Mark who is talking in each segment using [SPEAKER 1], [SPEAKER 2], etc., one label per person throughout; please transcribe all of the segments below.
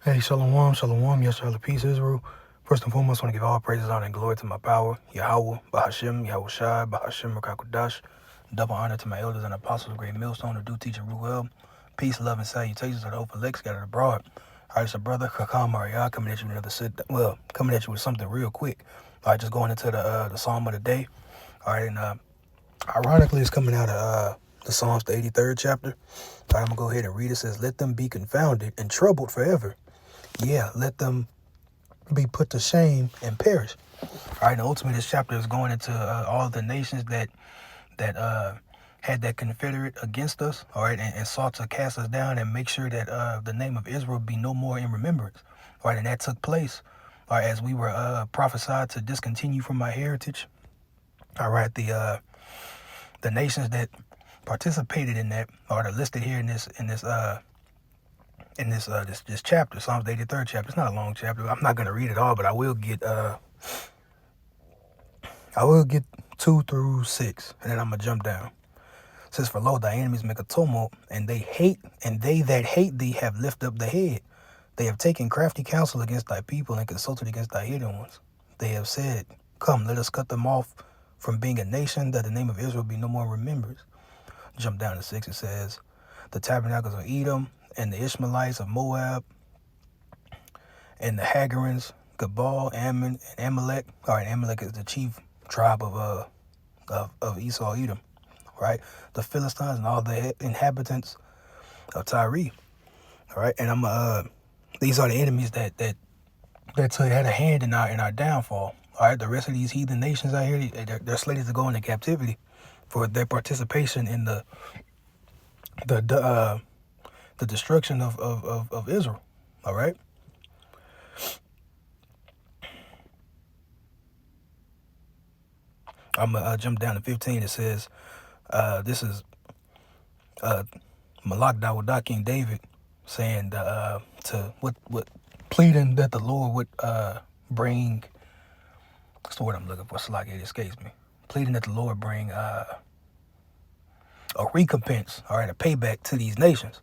[SPEAKER 1] Hey, shalom, shalom, Yeshua, peace, Israel. First and foremost, I want to give all praises, honor, and glory to my power, Yahweh, Bahashim, Yahweh Shai, Bahashim, Rakakudash. Double honor to my elders and apostles, great millstone, the due teacher, Ruel. Peace, love, and salutations to the open legs scattered abroad. All right, so brother, Kakam Maria, coming at you with coming at you with something real quick. All right, just going into the Psalm of the day. All right, and ironically, it's coming out of the Psalms, the 83rd chapter. All right, I'm going to go ahead and read it. It says, let them be confounded and troubled forever. Yeah, let them be put to shame and perish. All right, and ultimately this chapter is going into all the nations that had that confederate against us, all right, and sought to cast us down and make sure that the name of Israel be no more in remembrance. All right, and that took place, all right, as we were prophesied to discontinue from our heritage. All right, the nations that participated in that are listed here in this chapter, Psalms 83rd chapter. It's not a long chapter. I'm not gonna read it all, but I will get 2 through 6, and then I'm gonna jump down. It says, for lo, thy enemies make a tumult, and they that hate thee have lifted up the head. They have taken crafty counsel against thy people and consulted against thy hidden ones. They have said, come, let us cut them off from being a nation, that the name of Israel be no more remembered. Jump down to 6. It says, the tabernacles of Edom and the Ishmaelites of Moab and the Hagarims, Gebal, Ammon, and Amalek. All right, Amalek is the chief tribe of Esau, Edom. Right, the Philistines and all the inhabitants of Tyre. All right, and these are the enemies that had a hand in our downfall. All right, the rest of these heathen nations out here, they're slated to go into captivity for their participation in the destruction of Israel. All right. I'm gonna jump down to 15. It says, this is Malak Dawadah, King David, saying pleading that the Lord would bring. What's the word I'm looking for? Slack, it escapes me. Pleading that the Lord bring a recompense, all right, a payback to these nations.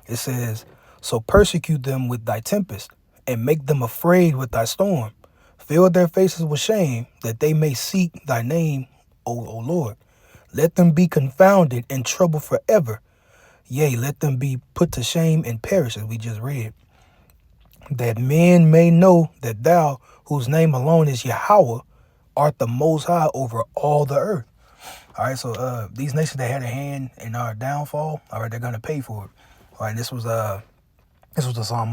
[SPEAKER 1] It says, so persecute them with thy tempest and make them afraid with thy storm. Fill their faces with shame, that they may seek thy name, O Lord. Let them be confounded and troubled forever. Yea, let them be put to shame and perish, as we just read. That men may know that thou, whose name alone is Yahweh, art the most high over all the earth. All right, so these nations that had a hand in our downfall, all right, they're going to pay for it. All right, this was the Psalm